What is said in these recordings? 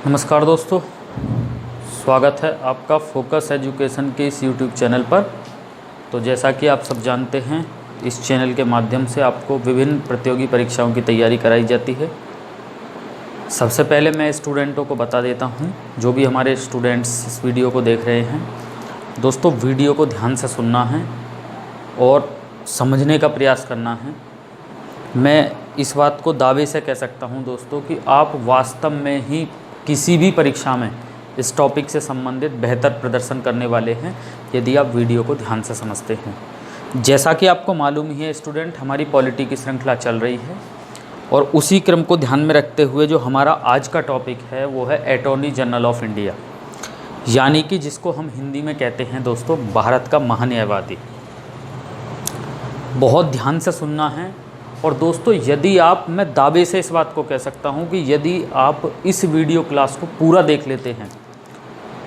नमस्कार दोस्तों, स्वागत है आपका फोकस एजुकेशन के इस यूट्यूब चैनल पर। तो जैसा कि आप सब जानते हैं, इस चैनल के माध्यम से आपको विभिन्न प्रतियोगी परीक्षाओं की तैयारी कराई जाती है। सबसे पहले मैं स्टूडेंटों को बता देता हूं, जो भी हमारे स्टूडेंट्स इस वीडियो को देख रहे हैं, दोस्तों वीडियो को ध्यान से सुनना है और समझने का प्रयास करना है। मैं इस बात को दावे से कह सकता हूं दोस्तों कि आप वास्तव में ही किसी भी परीक्षा में इस टॉपिक से संबंधित बेहतर प्रदर्शन करने वाले हैं यदि आप वीडियो को ध्यान से समझते हैं। जैसा कि आपको मालूम ही है स्टूडेंट, हमारी पॉलिटी की श्रृंखला चल रही है और उसी क्रम को ध्यान में रखते हुए जो हमारा आज का टॉपिक है वो है अटॉर्नी जनरल ऑफ इंडिया, यानी कि जिसको हम हिंदी में कहते हैं दोस्तों भारत का महान्यायवादी। बहुत ध्यान से सुनना है। और दोस्तों यदि आप, मैं दावे से इस बात को कह सकता हूं कि यदि आप इस वीडियो क्लास को पूरा देख लेते हैं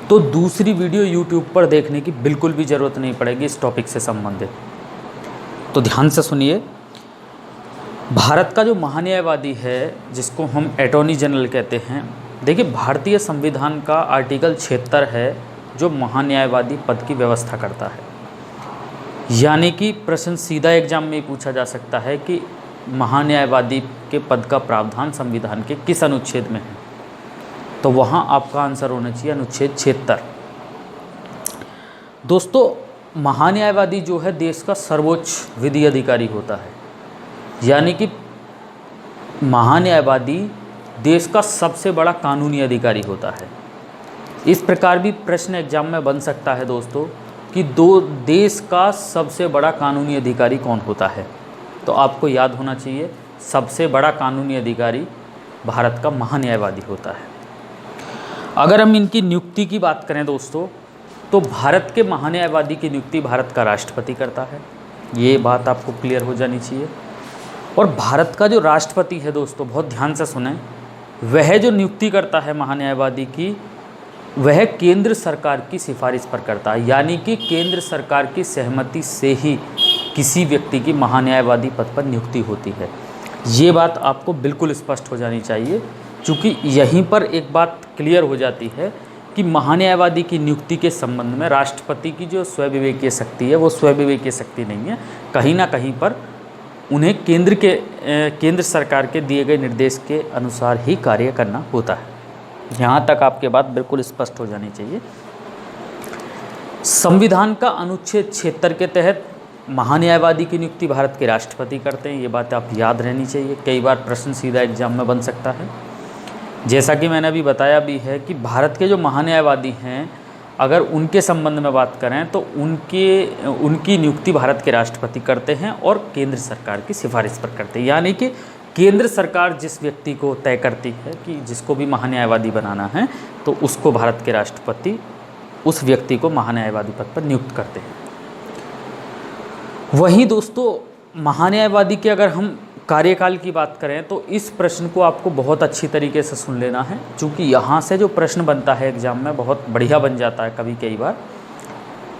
तो दूसरी वीडियो यूट्यूब पर देखने की बिल्कुल भी ज़रूरत नहीं पड़ेगी इस टॉपिक से संबंधित। तो ध्यान से सुनिए। भारत का जो महान्यायवादी है, जिसको हम अटॉर्नी जनरल कहते हैं, देखिए भारतीय संविधान का आर्टिकल 76 है जो महान्यायवादी पद की व्यवस्था करता है। यानी कि प्रश्न सीधा एग्जाम में पूछा जा सकता है कि महान्यायवादी के पद का प्रावधान संविधान के किस अनुच्छेद में है, तो वहाँ आपका आंसर होना चाहिए अनुच्छेद 76। दोस्तों महान्यायवादी जो है देश का सर्वोच्च विधि अधिकारी होता है, यानी कि महान्यायवादी देश का सबसे बड़ा कानूनी अधिकारी होता है। इस प्रकार भी प्रश्न एग्जाम में बन सकता है दोस्तों कि देश का सबसे बड़ा कानूनी अधिकारी कौन होता है, तो आपको याद होना चाहिए सबसे बड़ा कानूनी अधिकारी भारत का महान्यायवादी होता है। अगर हम इनकी नियुक्ति की बात करें दोस्तों, तो भारत के महान्यायवादी की नियुक्ति भारत का राष्ट्रपति करता है। ये बात आपको क्लियर हो जानी चाहिए। और भारत का जो राष्ट्रपति है दोस्तों, बहुत ध्यान से सुने, वह जो नियुक्ति करता है महान्यायवादी की, वह केंद्र सरकार की सिफारिश पर करता है। यानी कि केंद्र सरकार की सहमति से ही किसी व्यक्ति की महान्यायवादी पद पर नियुक्ति होती है। ये बात आपको बिल्कुल स्पष्ट हो जानी चाहिए, क्योंकि यहीं पर एक बात क्लियर हो जाती है कि महान्यायवादी की नियुक्ति के संबंध में राष्ट्रपति की जो स्वविवेकीय शक्ति है वो स्वविवेकीय शक्ति नहीं है। कहीं ना कहीं पर उन्हें केंद्र सरकार के दिए गए निर्देश के अनुसार ही कार्य करना होता है। यहाँ तक आपके बात बिल्कुल स्पष्ट हो जानी चाहिए। संविधान का अनुच्छेद 76 के तहत महान्यायवादी की नियुक्ति भारत के राष्ट्रपति करते हैं। ये बात आप याद रहनी चाहिए। कई बार प्रश्न सीधा एग्जाम में बन सकता है। जैसा कि मैंने अभी बताया भी है कि भारत के जो महान्यायवादी हैं, अगर उनके संबंध में बात करें तो उनकी नियुक्ति भारत के राष्ट्रपति करते हैं और केंद्र सरकार की सिफारिश पर करते हैं। यानी कि केंद्र सरकार जिस व्यक्ति को तय करती है कि जिसको भी महान्यायवादी बनाना है, तो उसको भारत के राष्ट्रपति उस व्यक्ति को महान्यायवादी पद पर नियुक्त करते हैं। वहीं दोस्तों महान्यायवादी के अगर हम कार्यकाल की बात करें तो इस प्रश्न को आपको बहुत अच्छी तरीके से सुन लेना है, क्योंकि यहाँ से जो प्रश्न बनता है एग्जाम में बहुत बढ़िया बन जाता है कई बार।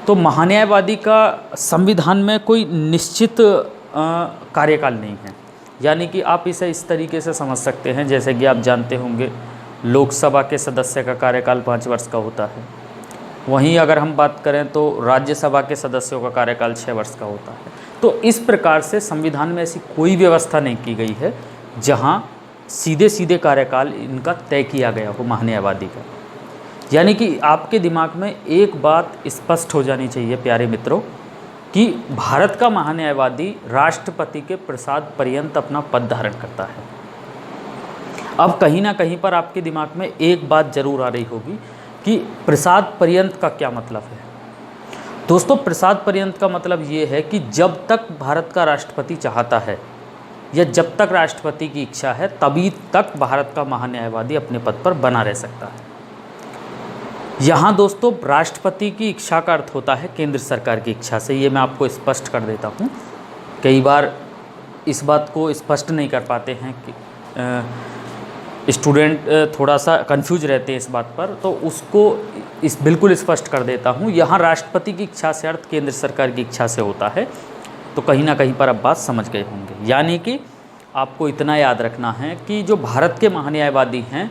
तो महान्यायवादी का संविधान में कोई निश्चित कार्यकाल नहीं है। यानी कि आप इसे इस तरीके से समझ सकते हैं, जैसे कि आप जानते होंगे लोकसभा के सदस्य का कार्यकाल 5 वर्ष का होता है। वहीं अगर हम बात करें तो राज्यसभा के सदस्यों का कार्यकाल 6 वर्ष का होता है। तो इस प्रकार से संविधान में ऐसी कोई व्यवस्था नहीं की गई है जहां सीधे सीधे कार्यकाल इनका तय किया गया हो महान्यायवादी का। यानी कि आपके दिमाग में एक बात स्पष्ट हो जानी चाहिए प्यारे मित्रों कि भारत का महान्यायवादी राष्ट्रपति के प्रसाद पर्यंत अपना पद धारण करता है। अब कहीं ना कहीं पर आपके दिमाग में एक बात जरूर आ रही होगी कि प्रसाद पर्यंत का क्या मतलब है। दोस्तों प्रसाद पर्यंत का मतलब ये है कि जब तक भारत का राष्ट्रपति चाहता है या जब तक राष्ट्रपति की इच्छा है, तभी तक भारत का महान्यायवादी अपने पद पर बना रह सकता है। यहाँ दोस्तों राष्ट्रपति की इच्छा का अर्थ होता है केंद्र सरकार की इच्छा से। ये मैं आपको स्पष्ट कर देता हूँ। कई बार इस बात को स्पष्ट नहीं कर पाते हैं कि स्टूडेंट थोड़ा सा कंफ्यूज रहते हैं इस बात पर, तो उसको बिल्कुल स्पष्ट कर देता हूँ। यहाँ राष्ट्रपति की इच्छा से अर्थ केंद्र सरकार की इच्छा से होता है। तो कहीं ना कहीं पर अब बात समझ गए होंगे। यानी कि आपको इतना याद रखना है कि जो भारत के महान्यायवादी हैं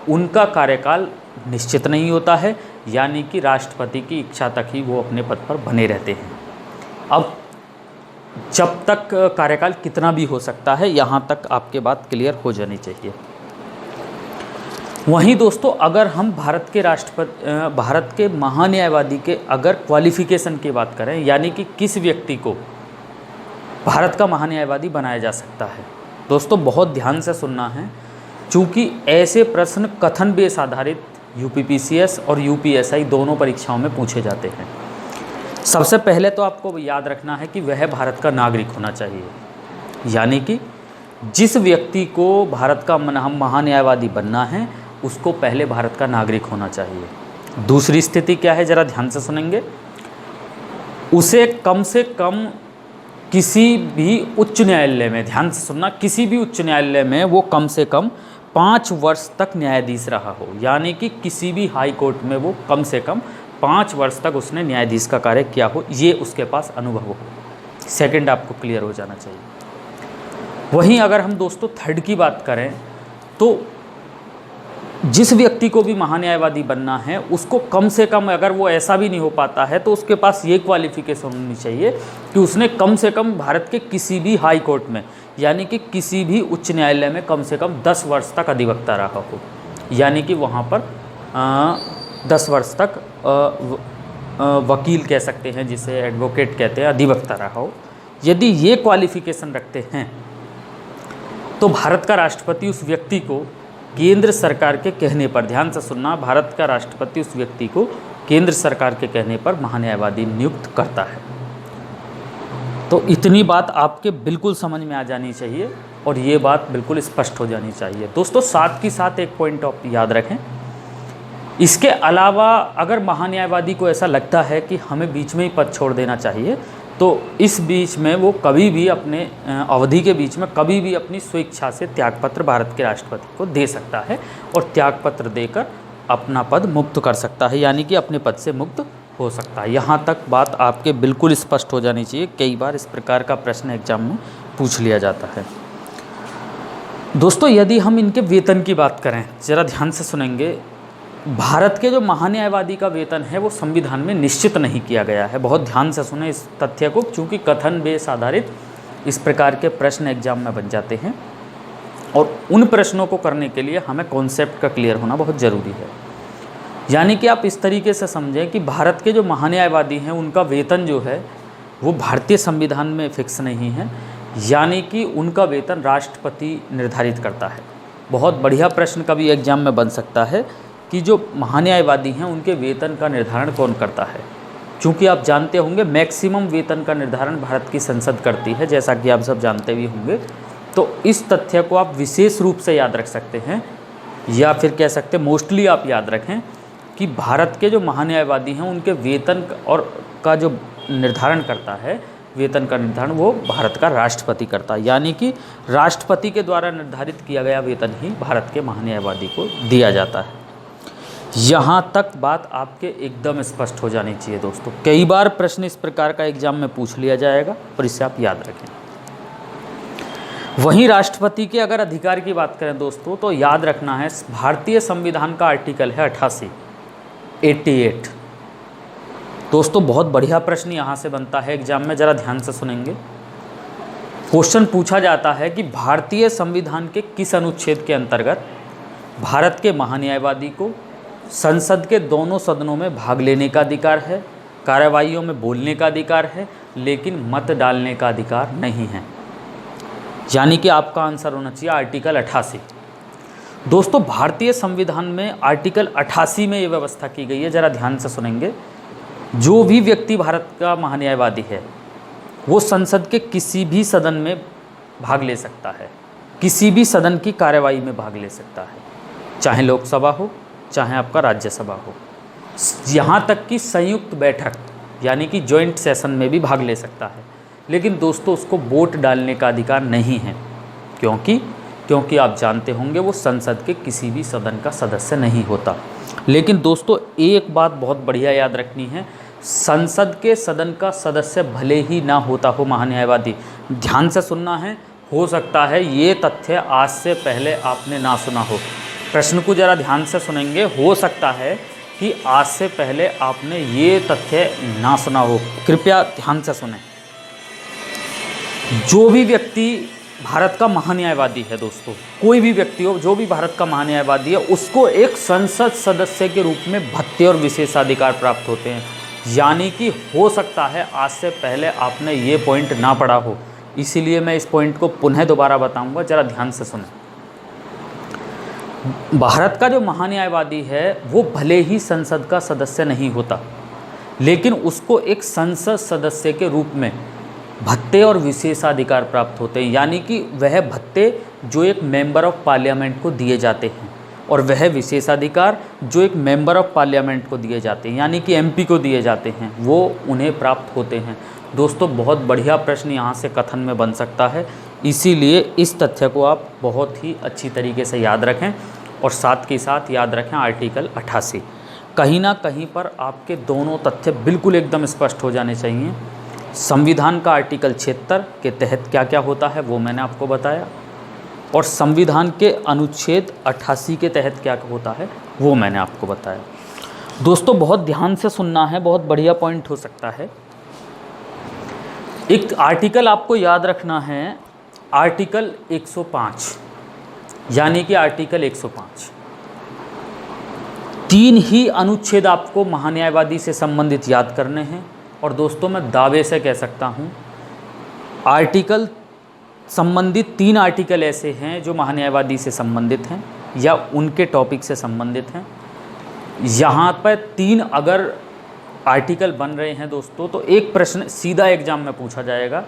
उनका कार्यकाल निश्चित नहीं होता है, यानी कि राष्ट्रपति की इच्छा तक ही वो अपने पद पर बने रहते हैं। अब जब तक कार्यकाल कितना भी हो सकता है, यहाँ तक आपके बात क्लियर हो जानी चाहिए। वहीं दोस्तों अगर हम भारत के महान्यायवादी के अगर क्वालिफिकेशन की बात करें, यानी कि किस व्यक्ति को भारत का महान्यायवादी बनाया जा सकता है, दोस्तों बहुत ध्यान से सुनना है, चूँकि ऐसे प्रश्न कथन बेस आधारित यूपीपीसीएस और यूपीएसआई दोनों परीक्षाओं में पूछे जाते हैं। सबसे पहले तो आपको याद रखना है कि वह भारत का नागरिक होना चाहिए, यानी कि जिस व्यक्ति को भारत का महान्यायवादी बनना है उसको पहले भारत का नागरिक होना चाहिए। दूसरी स्थिति क्या है, ज़रा ध्यान से सुनेंगे, उसे कम से कम किसी भी उच्च न्यायालय में, ध्यान से सुनना, किसी भी उच्च न्यायालय में वो कम से कम 5 वर्ष तक न्यायाधीश रहा हो, यानी कि किसी भी हाई कोर्ट में वो कम से कम 5 वर्ष तक उसने न्यायाधीश का कार्य किया हो, ये उसके पास अनुभव हो। सेकंड आपको क्लियर हो जाना चाहिए। वहीं अगर हम दोस्तों थर्ड की बात करें तो जिस व्यक्ति को भी महान्यायवादी बनना है उसको कम से कम, अगर वो ऐसा भी नहीं हो पाता है तो उसके पास ये क्वालिफिकेशन होनी चाहिए कि उसने कम से कम भारत के किसी भी हाई कोर्ट में, यानी कि किसी भी उच्च न्यायालय में कम से कम 10 वर्ष तक अधिवक्ता रहा हो, यानी कि वहाँ पर 10 वर्ष तक वकील कह सकते हैं, जिसे एडवोकेट कहते हैं, अधिवक्ता रहा हो। यदि ये क्वालिफिकेशन रखते हैं तो भारत का राष्ट्रपति उस व्यक्ति को केंद्र सरकार के कहने पर, ध्यान से सुनना, भारत का राष्ट्रपति उस व्यक्ति को केंद्र सरकार के कहने पर महान्यायवादी नियुक्त करता है। तो इतनी बात आपके बिल्कुल समझ में आ जानी चाहिए और ये बात बिल्कुल स्पष्ट हो जानी चाहिए। दोस्तों साथ ही साथ एक पॉइंट आप याद रखें, इसके अलावा अगर महान्यायवादी को ऐसा लगता है कि हमें बीच में ही पद छोड़ देना चाहिए, तो इस बीच में वो कभी भी अपने अवधि के बीच में कभी भी अपनी स्वेच्छा से त्यागपत्र भारत के राष्ट्रपति को दे सकता है और त्यागपत्र देकर अपना पद मुक्त कर सकता है, यानी कि अपने पद से मुक्त हो सकता है। यहाँ तक बात आपके बिल्कुल स्पष्ट हो जानी चाहिए। कई बार इस प्रकार का प्रश्न एग्जाम में पूछ लिया जाता है। दोस्तों यदि हम इनके वेतन की बात करें, ज़रा ध्यान से सुनेंगे, भारत के जो महान्यायवादी का वेतन है वो संविधान में निश्चित नहीं किया गया है। बहुत ध्यान से सुने इस तथ्य को, क्योंकि कथन बेस आधारित इस प्रकार के प्रश्न एग्जाम में बन जाते हैं और उन प्रश्नों को करने के लिए हमें कॉन्सेप्ट का क्लियर होना बहुत ज़रूरी है। यानी कि आप इस तरीके से समझें कि भारत के जो महान्यायवादी हैं उनका वेतन जो है वो भारतीय संविधान में फिक्स नहीं है, यानी कि उनका वेतन राष्ट्रपति निर्धारित करता है। बहुत बढ़िया प्रश्न कभी एग्जाम में बन सकता है कि जो महान्यायवादी हैं उनके वेतन का निर्धारण कौन करता है। क्योंकि आप जानते होंगे मैक्सिमम वेतन का निर्धारण भारत की संसद करती है, जैसा कि आप सब जानते भी होंगे। तो इस तथ्य को आप विशेष रूप से याद रख सकते हैं, या फिर कह सकते हैं मोस्टली आप याद रखें कि भारत के जो महान्यायवादी हैं उनके वेतन और का जो निर्धारण करता है, वेतन का निर्धारण वो भारत का राष्ट्रपति करता है, यानी कि राष्ट्रपति के द्वारा निर्धारित किया गया वेतन ही भारत के महान्यायवादी को दिया जाता है। यहाँ तक बात आपके एकदम स्पष्ट हो जानी चाहिए दोस्तों। कई बार प्रश्न इस प्रकार का एग्जाम में पूछ लिया जाएगा और इसे आप याद रखें। वहीं राष्ट्रपति के अगर अधिकार की बात करें दोस्तों, तो याद रखना है भारतीय संविधान का आर्टिकल है 88 दोस्तों। बहुत बढ़िया प्रश्न यहाँ से बनता है एग्जाम में, ज़रा ध्यान से सुनेंगे। क्वेश्चन पूछा जाता है कि भारतीय संविधान के किस अनुच्छेद के अंतर्गत भारत के महान्यायवादी को संसद के दोनों सदनों में भाग लेने का अधिकार है, कार्यवाहियों में बोलने का अधिकार है, लेकिन मत डालने का अधिकार नहीं है। यानी कि आपका आंसर होना चाहिए आर्टिकल 88। दोस्तों भारतीय संविधान में आर्टिकल 88 में ये व्यवस्था की गई है, ज़रा ध्यान से सुनेंगे। जो भी व्यक्ति भारत का महान्यायवादी है वो संसद के किसी भी सदन में भाग ले सकता है, किसी भी सदन की कार्यवाही में भाग ले सकता है, चाहे लोकसभा हो चाहे आपका राज्यसभा हो, यहाँ तक कि संयुक्त बैठक यानी कि जॉइंट सेशन में भी भाग ले सकता है। लेकिन दोस्तों उसको वोट डालने का अधिकार नहीं है, क्योंकि आप जानते होंगे वो संसद के किसी भी सदन का सदस्य नहीं होता। लेकिन दोस्तों एक बात बहुत बढ़िया याद रखनी है, संसद के सदन का सदस्य भले ही ना होता हो महान्यायवादी, ध्यान से सुनना है, हो सकता है ये तथ्य आज से पहले आपने ना सुना हो, प्रश्न को ज़रा ध्यान से सुनेंगे। हो सकता है कि आज से पहले आपने ये तथ्य ना सुना हो, कृपया ध्यान से सुनें। जो भी व्यक्ति भारत का महान्यायवादी है दोस्तों, कोई भी व्यक्ति हो जो भी भारत का महान्यायवादी है, उसको एक संसद सदस्य के रूप में भत्ते और विशेषाधिकार प्राप्त होते हैं। यानी कि हो सकता है आज से पहले आपने ये पॉइंट ना पढ़ा हो, इसीलिए मैं इस पॉइंट को पुनः दोबारा बताऊंगा, ज़रा ध्यान से सुनें। भारत का जो महान्यायवादी है वो भले ही संसद का सदस्य नहीं होता, लेकिन उसको एक संसद सदस्य के रूप में भत्ते और विशेषाधिकार प्राप्त होते हैं। यानी कि वह भत्ते जो एक मेंबर ऑफ पार्लियामेंट को दिए जाते हैं और वह विशेषाधिकार जो एक मेंबर ऑफ पार्लियामेंट को दिए जाते हैं, यानी कि एमपी को दिए जाते हैं, वो उन्हें प्राप्त होते हैं। दोस्तों बहुत बढ़िया प्रश्न यहाँ से कथन में बन सकता है, इसीलिए इस तथ्य को आप बहुत ही अच्छी तरीके से याद रखें और साथ के साथ याद रखें आर्टिकल 88। कहीं ना कहीं पर आपके दोनों तथ्य बिल्कुल एकदम स्पष्ट हो जाने चाहिए। संविधान का आर्टिकल 76 के तहत क्या क्या होता है वो मैंने आपको बताया, और संविधान के अनुच्छेद 88 के तहत क्या होता है वो मैंने आपको बताया। दोस्तों बहुत ध्यान से सुनना है, बहुत बढ़िया पॉइंट हो सकता है। एक आर्टिकल आपको याद रखना है, आर्टिकल 105, यानी कि आर्टिकल 105। 3 ही अनुच्छेद आपको महान्यायवादी से संबंधित याद करने हैं। और दोस्तों मैं दावे से कह सकता हूँ आर्टिकल संबंधित 3 आर्टिकल ऐसे हैं जो महान्यायवादी से संबंधित हैं या उनके टॉपिक से संबंधित हैं। यहाँ पर 3 अगर आर्टिकल बन रहे हैं दोस्तों, तो एक प्रश्न सीधा एग्जाम में पूछा जाएगा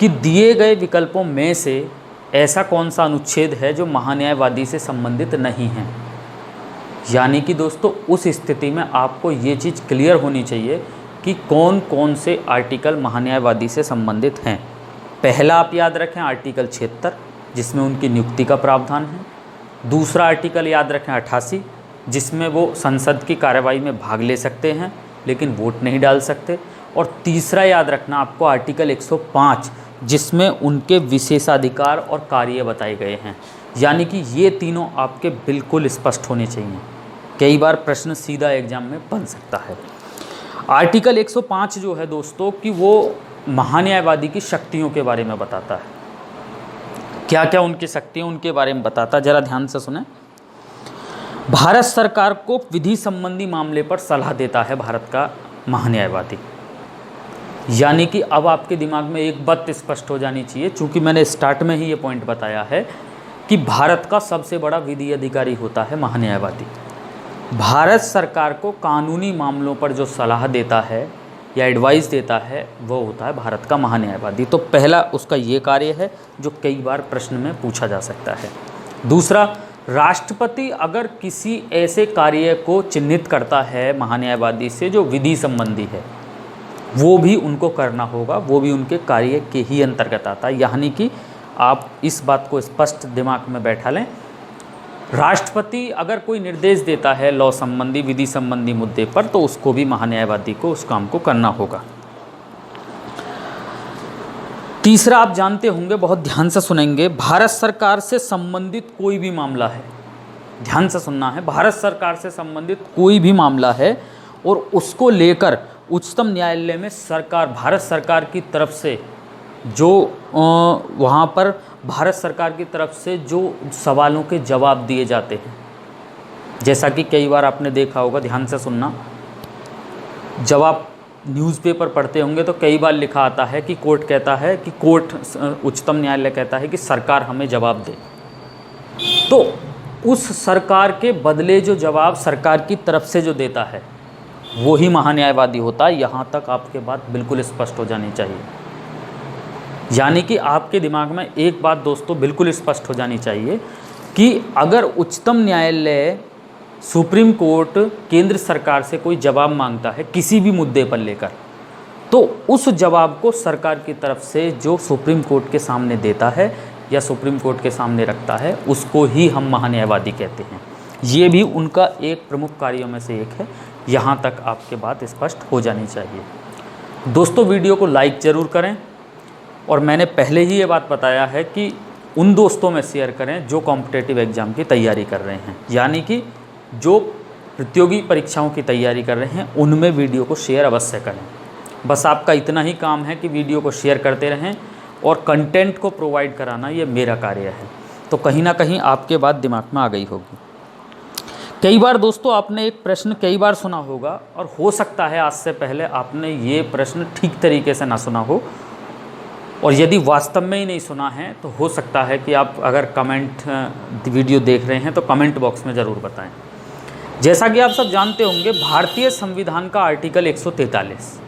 कि दिए गए विकल्पों में से ऐसा कौन सा अनुच्छेद है जो महान्यायवादी से संबंधित नहीं है। यानी कि दोस्तों उस स्थिति में आपको ये चीज़ क्लियर होनी चाहिए कि कौन कौन से आर्टिकल महान्यायवादी से संबंधित हैं। पहला आप याद रखें आर्टिकल 76 जिसमें उनकी नियुक्ति का प्रावधान है। दूसरा आर्टिकल याद रखें 88 जिसमें वो संसद की कार्रवाई में भाग ले सकते हैं लेकिन वोट नहीं डाल सकते। और तीसरा याद रखना आपको आर्टिकल 105 जिसमें उनके विशेषाधिकार और कार्य बताए गए हैं। यानी कि ये तीनों आपके बिल्कुल स्पष्ट होने चाहिए। कई बार प्रश्न सीधा एग्जाम में बन सकता है। आर्टिकल 105 जो है दोस्तों कि वो महान्यायवादी की शक्तियों के बारे में बताता है। क्या क्या उनकी शक्तियाँ उनके बारे में बताता है, ज़रा ध्यान से सुने। भारत सरकार को विधि संबंधी मामले पर सलाह देता है भारत का महान्यायवादी। यानी कि अब आपके दिमाग में एक बात स्पष्ट हो जानी चाहिए, चूँकि मैंने स्टार्ट में ही ये पॉइंट बताया है कि भारत का सबसे बड़ा विधि अधिकारी होता है महान्यायवादी। भारत सरकार को कानूनी मामलों पर जो सलाह देता है या एडवाइस देता है वो होता है भारत का महान्यायवादी। तो पहला उसका ये कार्य है जो कई बार प्रश्न में पूछा जा सकता है। दूसरा, राष्ट्रपति अगर किसी ऐसे कार्य को चिन्हित करता है महान्यायवादी से जो विधि संबंधी है, वो भी उनको करना होगा, वो भी उनके कार्य के ही अंतर्गत आता है। यानी कि आप इस बात को स्पष्ट दिमाग में बैठा लें, राष्ट्रपति अगर कोई निर्देश देता है लॉ संबंधी विधि संबंधी मुद्दे पर, तो उसको भी महान्यायवादी को उस काम को करना होगा। तीसरा आप जानते होंगे, बहुत ध्यान से सुनेंगे, भारत सरकार से संबंधित कोई भी मामला है, ध्यान से सुनना है, भारत सरकार से संबंधित कोई भी मामला है और उसको लेकर उच्चतम न्यायालय में सरकार, भारत सरकार की तरफ से जो वहाँ पर भारत सरकार की तरफ से जो सवालों के जवाब दिए जाते हैं, जैसा कि कई बार आपने देखा होगा, ध्यान से सुनना, जब आप न्यूज़पेपर पढ़ते होंगे तो कई बार लिखा आता है कि कोर्ट कहता है कि उच्चतम न्यायालय कहता है कि सरकार हमें जवाब दे। तो उस सरकार के बदले जो जवाब सरकार की तरफ से जो देता है वो ही महान्यायवादी होता है। यहाँ तक आपके बात बिल्कुल स्पष्ट हो जानी चाहिए। यानी कि आपके दिमाग में एक बात दोस्तों बिल्कुल स्पष्ट हो जानी चाहिए कि अगर उच्चतम न्यायालय, सुप्रीम कोर्ट केंद्र सरकार से कोई जवाब मांगता है किसी भी मुद्दे पर लेकर, तो उस जवाब को सरकार की तरफ से जो सुप्रीम कोर्ट के सामने देता है या सुप्रीम कोर्ट के सामने रखता है, उसको ही हम महान्यायवादी कहते हैं। ये भी उनका एक प्रमुख कार्यों में से एक है। यहाँ तक आपके बात स्पष्ट हो जानी चाहिए। दोस्तों वीडियो को लाइक ज़रूर करें, और मैंने पहले ही ये बात बताया है कि उन दोस्तों में शेयर करें जो कॉम्पिटिटिव एग्ज़ाम की तैयारी कर रहे हैं, यानी कि जो प्रतियोगी परीक्षाओं की तैयारी कर रहे हैं उनमें वीडियो को शेयर अवश्य करें। बस आपका इतना ही काम है कि वीडियो को शेयर करते रहें और कंटेंट को प्रोवाइड कराना ये मेरा कार्य है। तो कहीं ना कहीं आपके बात दिमाग में आ गई होगी। कई बार दोस्तों आपने एक प्रश्न कई बार सुना होगा और हो सकता है आज से पहले आपने ये प्रश्न ठीक तरीके से ना सुना हो, और यदि वास्तव में ही नहीं सुना है तो हो सकता है कि आप अगर कमेंट वीडियो देख रहे हैं तो कमेंट बॉक्स में ज़रूर बताएं। जैसा कि आप सब जानते होंगे, भारतीय संविधान का आर्टिकल 143,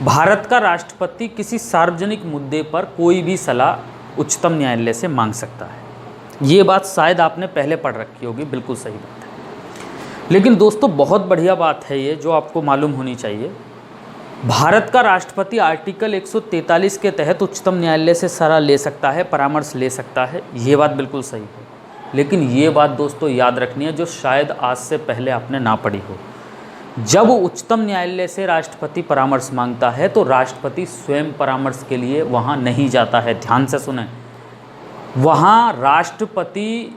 भारत का राष्ट्रपति किसी सार्वजनिक मुद्दे पर कोई भी सलाह उच्चतम न्यायालय से मांग सकता है। ये बात शायद आपने पहले पढ़ रखी होगी, बिल्कुल सही बात है। लेकिन दोस्तों बहुत बढ़िया बात है ये, जो आपको मालूम होनी चाहिए। भारत का राष्ट्रपति आर्टिकल 143 के तहत उच्चतम न्यायालय से सलाह ले सकता है, परामर्श ले सकता है, ये बात बिल्कुल सही है। लेकिन ये बात दोस्तों याद रखनी है जो शायद आज से पहले आपने ना पढ़ी हो। जब उच्चतम न्यायालय से राष्ट्रपति परामर्श मांगता है तो राष्ट्रपति स्वयं परामर्श के लिए वहाँ नहीं जाता है। ध्यान से सुने, वहाँ राष्ट्रपति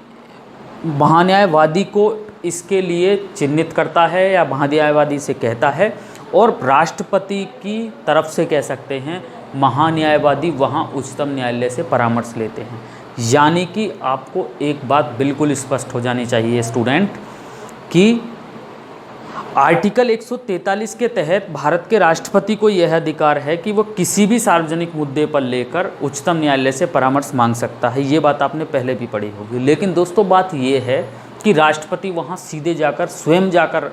महान्यायवादी को इसके लिए चिन्हित करता है या महान्यायवादी से कहता है, और राष्ट्रपति की तरफ से कह सकते हैं महान्यायवादी वहाँ उच्चतम न्यायालय से परामर्श लेते हैं। यानी कि आपको एक बात बिल्कुल स्पष्ट हो जानी चाहिए स्टूडेंट, कि आर्टिकल 143 के तहत भारत के राष्ट्रपति को यह अधिकार है कि वो किसी भी सार्वजनिक मुद्दे पर लेकर उच्चतम न्यायालय से परामर्श मांग सकता है। ये बात आपने पहले भी पढ़ी होगी। लेकिन दोस्तों बात ये है कि राष्ट्रपति वहाँ सीधे जाकर स्वयं जाकर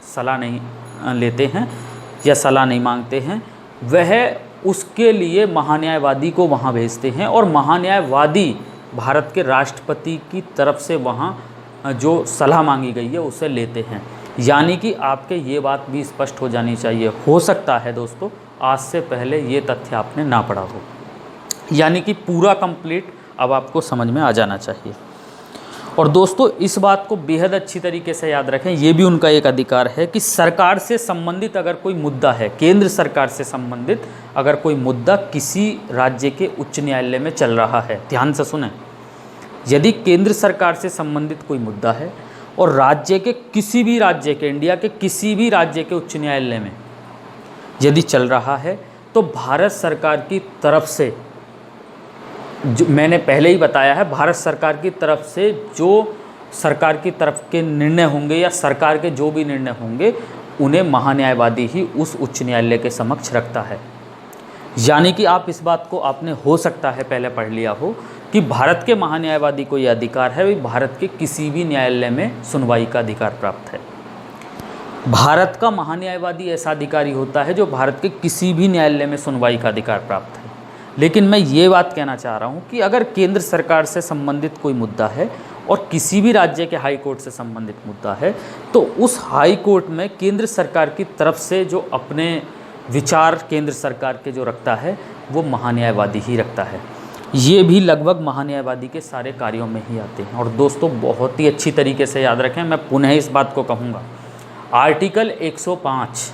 सलाह नहीं लेते हैं या सलाह नहीं मांगते हैं, वह उसके लिए महान्यायवादी को वहाँ भेजते हैं और महान्यायवादी भारत के राष्ट्रपति की तरफ से वहाँ जो सलाह मांगी गई है उसे लेते हैं। यानी कि आपके ये बात भी स्पष्ट हो जानी चाहिए। हो सकता है दोस्तों आज से पहले ये तथ्य आपने ना पढ़ा हो, यानी कि पूरा कंप्लीट अब आपको समझ में आ जाना चाहिए। और दोस्तों इस बात को बेहद अच्छी तरीके से याद रखें, ये भी उनका एक अधिकार है कि सरकार से संबंधित अगर कोई मुद्दा है, केंद्र सरकार से संबंधित अगर कोई मुद्दा किसी राज्य के उच्च न्यायालय में चल रहा है, ध्यान से सुने, यदि केंद्र सरकार से संबंधित कोई मुद्दा है और राज्य के किसी भी राज्य के, इंडिया के किसी भी राज्य के उच्च न्यायालय में यदि चल रहा है, तो भारत सरकार की तरफ से, जो मैंने पहले ही बताया है, भारत सरकार की तरफ से जो सरकार की तरफ के निर्णय होंगे या सरकार के जो भी निर्णय होंगे उन्हें महान्यायवादी ही उस उच्च न्यायालय के समक्ष रखता है। यानी कि आप इस बात को आपने हो सकता है पहले पढ़ लिया हो कि भारत के महान्यायवादी को यह अधिकार है, वे भारत के किसी भी न्यायालय में सुनवाई का अधिकार प्राप्त है। भारत का महान्यायवादी ऐसा अधिकारी होता है जो भारत के किसी भी न्यायालय में सुनवाई का अधिकार प्राप्त है। लेकिन मैं ये बात कहना चाह रहा हूँ कि अगर केंद्र सरकार से संबंधित कोई मुद्दा है और किसी भी राज्य के हाई कोर्ट से संबंधित मुद्दा है, तो उस हाई कोर्ट में केंद्र सरकार की तरफ से जो अपने विचार केंद्र सरकार के जो रखता है वो महान्यायवादी ही रखता है। ये भी लगभग महान्यायवादी के सारे कार्यों में ही आते हैं। और दोस्तों बहुत ही अच्छी तरीके से याद रखें, मैं पुनः इस बात को कहूँगा, आर्टिकल 105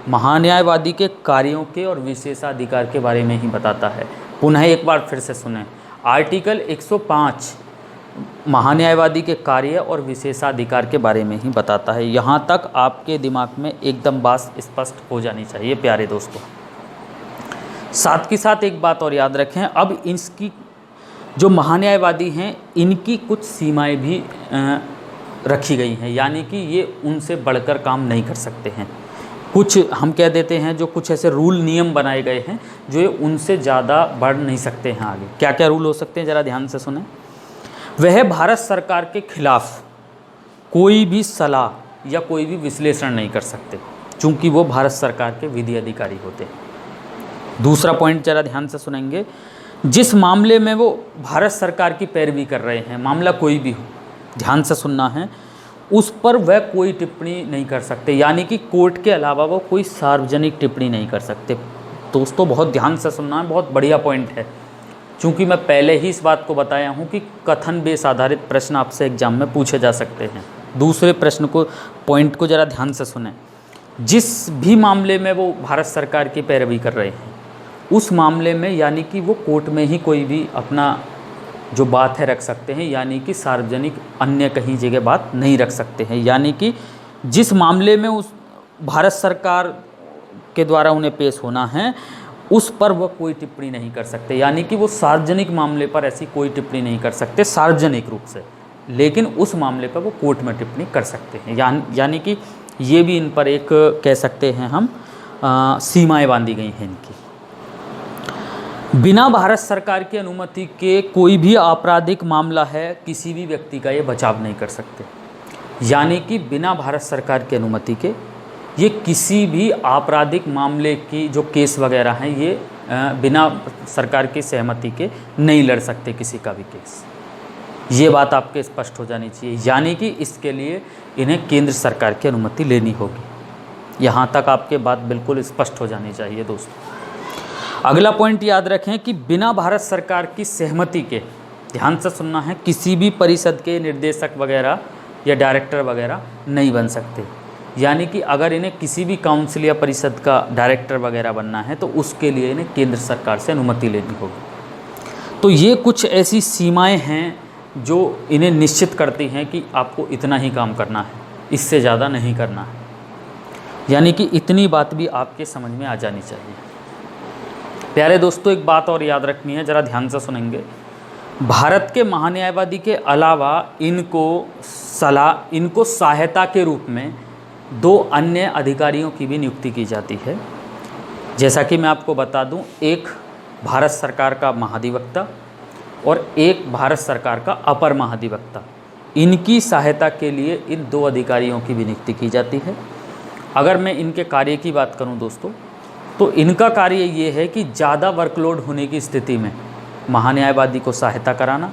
महान्यायवादी के कार्यों के और विशेषाधिकार के बारे में ही बताता है। पुनः एक बार फिर से सुनें, आर्टिकल 105 महान्यायवादी के कार्य और विशेषाधिकार के बारे में ही बताता है। यहाँ तक आपके दिमाग में एकदम बात स्पष्ट हो जानी चाहिए प्यारे दोस्तों। साथ के साथ एक बात और याद रखें, अब इसकी जो महान्यायवादी हैं इनकी कुछ सीमाएं भी रखी गई हैं, यानी कि ये उनसे बढ़कर काम नहीं कर सकते हैं। कुछ हम कह देते हैं जो कुछ ऐसे रूल नियम बनाए गए हैं जो ये उनसे ज़्यादा बढ़ नहीं सकते हैं आगे। क्या क्या रूल हो सकते हैं ज़रा ध्यान से सुने। वह भारत सरकार के खिलाफ कोई भी सलाह या कोई भी विश्लेषण नहीं कर सकते, चूँकि वो भारत सरकार के विधि अधिकारी होते हैं। दूसरा पॉइंट ज़रा ध्यान से सुनेंगे, जिस मामले में वो भारत सरकार की पैरवी कर रहे हैं, मामला कोई भी हो, ध्यान से सुनना है, उस पर वह कोई टिप्पणी नहीं कर सकते, यानी कि कोर्ट के अलावा वो कोई सार्वजनिक टिप्पणी नहीं कर सकते। दोस्तों बहुत ध्यान से सुनना है, बहुत बढ़िया पॉइंट है, क्योंकि मैं पहले ही इस बात को बताया हूँ कि कथन बेस आधारित प्रश्न आपसे एग्जाम में पूछे जा सकते हैं। दूसरे प्रश्न को, पॉइंट को ज़रा ध्यान से सुनें, जिस भी मामले में वो भारत सरकार की पैरवी कर रहे हैं उस मामले में, यानी कि वो कोर्ट में ही कोई भी अपना जो बात है रख सकते हैं, यानी कि सार्वजनिक अन्य कहीं जगह बात नहीं रख सकते हैं। यानी कि जिस मामले में उस भारत सरकार के द्वारा उन्हें पेश होना है उस पर वह कोई टिप्पणी नहीं कर सकते, यानी कि वो सार्वजनिक मामले पर ऐसी कोई टिप्पणी नहीं कर सकते सार्वजनिक रूप से, लेकिन उस मामले पर वो कोर्ट में टिप्पणी कर सकते हैं। यानी कि ये भी इन पर एक कह सकते हैं हम सीमाएं बांधी गई हैं इनकी। बिना भारत सरकार की अनुमति के कोई भी आपराधिक मामला है किसी भी व्यक्ति का ये बचाव नहीं कर सकते। यानी कि बिना भारत सरकार की अनुमति के ये किसी भी आपराधिक मामले की जो केस वगैरह हैं ये बिना सरकार की सहमति के नहीं लड़ सकते किसी का भी केस। ये बात आपके स्पष्ट हो जानी चाहिए। यानी कि इसके लिए इन्हें केंद्र सरकार की अनुमति लेनी होगी। यहाँ तक आपके बात बिल्कुल स्पष्ट हो जानी चाहिए दोस्तों। अगला पॉइंट याद रखें कि बिना भारत सरकार की सहमति के, ध्यान से सुनना है, किसी भी परिषद के निर्देशक वगैरह या डायरेक्टर वगैरह नहीं बन सकते। यानी कि अगर इन्हें किसी भी काउंसिल या परिषद का डायरेक्टर वगैरह बनना है तो उसके लिए इन्हें केंद्र सरकार से अनुमति लेनी होगी। तो ये कुछ ऐसी सीमाएं हैं जो इन्हें निश्चित करती हैं कि आपको इतना ही काम करना है, इससे ज़्यादा नहीं करना है। यानी कि इतनी बात भी आपके समझ में आ जानी चाहिए। प्यारे दोस्तों, एक बात और याद रखनी है, ज़रा ध्यान से सुनेंगे। भारत के महान्यायवादी के अलावा इनको सहायता के रूप में 2 अन्य अधिकारियों की भी नियुक्ति की जाती है। जैसा कि मैं आपको बता दूं, एक भारत सरकार का महाधिवक्ता और एक भारत सरकार का अपर महाधिवक्ता, इनकी सहायता के लिए इन 2 अधिकारियों की भी नियुक्ति की जाती है। अगर मैं इनके कार्य की बात करूं दोस्तों, तो इनका कार्य ये है कि ज़्यादा वर्कलोड होने की स्थिति में महान्यायवादी को सहायता कराना,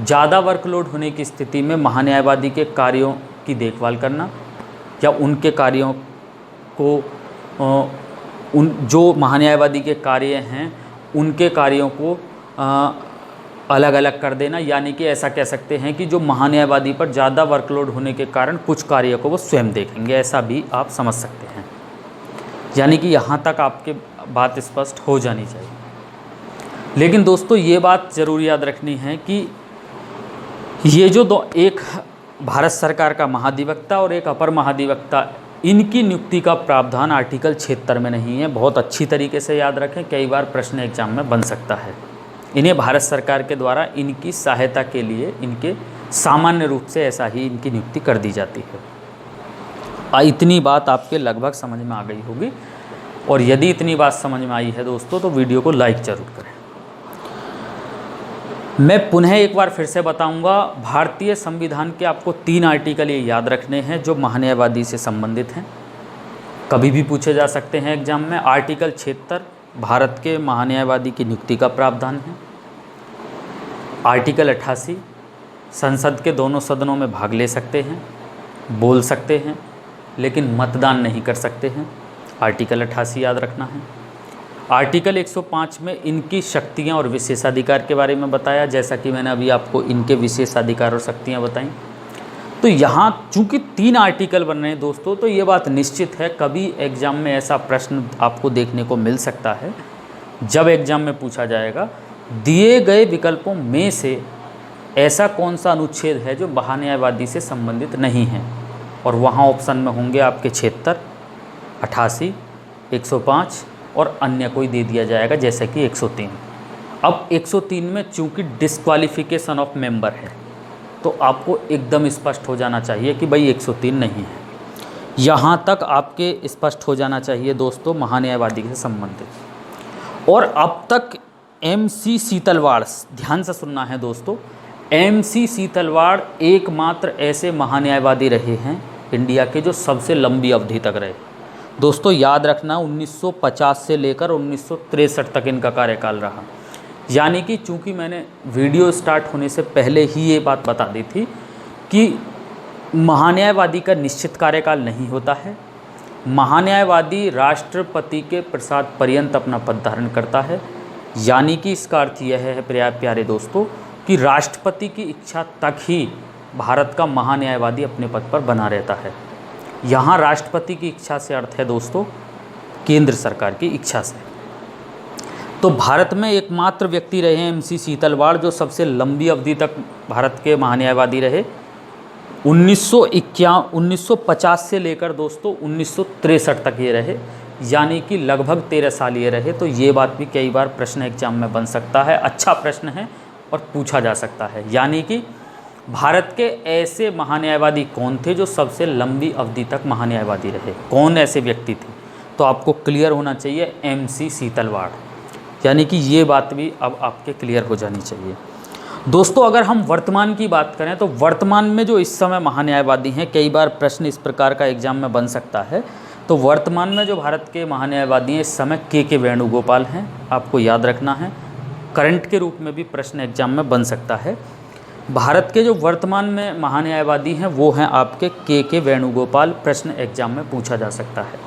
ज़्यादा वर्कलोड होने की स्थिति में महान्यायवादी के कार्यों की देखभाल करना, या उनके कार्यों को जो महान्यायवादी के कार्य हैं उनके कार्यों को अलग अलग कर देना। यानी कि ऐसा कह सकते हैं कि जो महान्यायवादी पर ज़्यादा वर्कलोड होने के कारण कुछ कार्यों को वो स्वयं देखेंगे, ऐसा भी आप समझ सकते हैं। यानी कि यहाँ तक आपके बात स्पष्ट हो जानी चाहिए। लेकिन दोस्तों ये बात ज़रूर याद रखनी है कि ये जो एक भारत सरकार का महाधिवक्ता और एक अपर महाधिवक्ता, इनकी नियुक्ति का प्रावधान आर्टिकल 76 में नहीं है। बहुत अच्छी तरीके से याद रखें, कई बार प्रश्न एग्जाम में बन सकता है। इन्हें भारत सरकार के द्वारा इनकी सहायता के लिए इनके सामान्य रूप से ऐसा ही इनकी नियुक्ति कर दी जाती है। इतनी बात आपके लगभग समझ में आ गई होगी, और यदि इतनी बात समझ में आई है दोस्तों तो वीडियो को लाइक ज़रूर करें। मैं पुनः एक बार फिर से बताऊंगा, भारतीय संविधान के आपको 3 आर्टिकल ये याद रखने हैं जो महान्यायवादी से संबंधित हैं, कभी भी पूछे जा सकते हैं एग्जाम में। आर्टिकल 76 भारत के महान्यायवादी की नियुक्ति का प्रावधान है। आर्टिकल 88 संसद के दोनों सदनों में भाग ले सकते हैं, बोल सकते हैं, लेकिन मतदान नहीं कर सकते हैं। आर्टिकल 88 याद रखना है। आर्टिकल 105 में इनकी शक्तियां और विशेषाधिकार के बारे में बताया, जैसा कि मैंने अभी आपको इनके विशेषाधिकार और शक्तियां बताई। तो यहाँ चूँकि 3 आर्टिकल बन रहे हैं दोस्तों, तो ये बात निश्चित है कभी एग्ज़ाम में ऐसा प्रश्न आपको देखने को मिल सकता है, जब एग्ज़ाम में पूछा जाएगा दिए गए विकल्पों में से ऐसा कौन सा अनुच्छेद है जो महान्यायवादी से संबंधित नहीं है, और वहाँ ऑप्शन में होंगे आपके 76, 88, 105 और अन्य कोई दे दिया जाएगा जैसे कि 103। अब 103 में चूंकि डिस्क्वालिफिकेशन ऑफ मेंबर है, तो आपको एकदम स्पष्ट हो जाना चाहिए कि भाई 103 नहीं है। यहाँ तक आपके स्पष्ट हो जाना चाहिए दोस्तों महान्यायवादी से संबंधित। और अब तक MC सीतलवाड़, ध्यान से सुनना है दोस्तों, MC सीतलवाड़ एकमात्र ऐसे महान्यायवादी रहे हैं इंडिया के जो सबसे लंबी अवधि तक रहे। दोस्तों याद रखना 1950 से लेकर 1963 तक इनका कार्यकाल रहा। यानी कि चूंकि मैंने वीडियो स्टार्ट होने से पहले ही ये बात बता दी थी कि महान्यायवादी का निश्चित कार्यकाल नहीं होता है। महान्यायवादी राष्ट्रपति के प्रसाद पर्यंत अपना पद धारण करता है। यानी कि इसका अर्थ यह है प्यारे दोस्तों कि राष्ट्रपति की इच्छा तक ही भारत का महान्यायवादी अपने पद पर बना रहता है। यहाँ राष्ट्रपति की इच्छा से अर्थ है दोस्तों केंद्र सरकार की इच्छा से। तो भारत में एकमात्र व्यक्ति रहे हैं MC सीतलवाड़, जो सबसे लंबी अवधि तक भारत के महान्यायवादी रहे। 1950 से लेकर दोस्तों 1963 तक ये रहे, यानी कि लगभग 13 साल ये रहे। तो ये बात भी कई बार प्रश्न एग्जाम में बन सकता है, अच्छा प्रश्न है और पूछा जा सकता है। यानी कि भारत के ऐसे महान्यायवादी कौन थे जो सबसे लंबी अवधि तक महान्यायवादी रहे, कौन ऐसे व्यक्ति थे? तो आपको क्लियर होना चाहिए MC सीतलवाड़, यानी कि ये बात भी अब आपके क्लियर हो जानी चाहिए। दोस्तों अगर हम वर्तमान की बात करें तो वर्तमान में जो इस समय महान्यायवादी हैं, कई बार प्रश्न इस प्रकार का एग्जाम में बन सकता है। तो वर्तमान में जो भारत के महान्यायवादी हैं इस समय के वेणुगोपाल हैं, आपको याद रखना है। करंट के रूप में भी प्रश्न एग्जाम में बन सकता है। भारत के जो वर्तमान में महान्यायवादी हैं वो हैं आपके के वेणुगोपाल, प्रश्न एग्जाम में पूछा जा सकता है।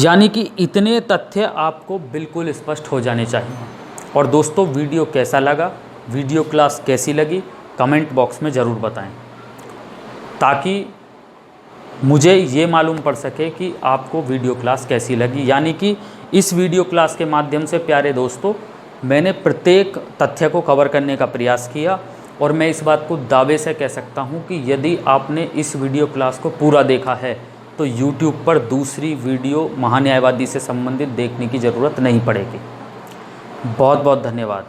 यानी कि इतने तथ्य आपको बिल्कुल स्पष्ट हो जाने चाहिए। और दोस्तों वीडियो कैसा लगा, वीडियो क्लास कैसी लगी, कमेंट बॉक्स में ज़रूर बताएं, ताकि मुझे ये मालूम पड़ सके कि आपको वीडियो क्लास कैसी लगी। यानी कि इस वीडियो क्लास के माध्यम से प्यारे दोस्तों मैंने प्रत्येक तथ्य को कवर करने का प्रयास किया, और मैं इस बात को दावे से कह सकता हूँ कि यदि आपने इस वीडियो क्लास को पूरा देखा है तो YouTube पर दूसरी वीडियो महान्यायवादी से संबंधित देखने की ज़रूरत नहीं पड़ेगी। बहुत बहुत धन्यवाद।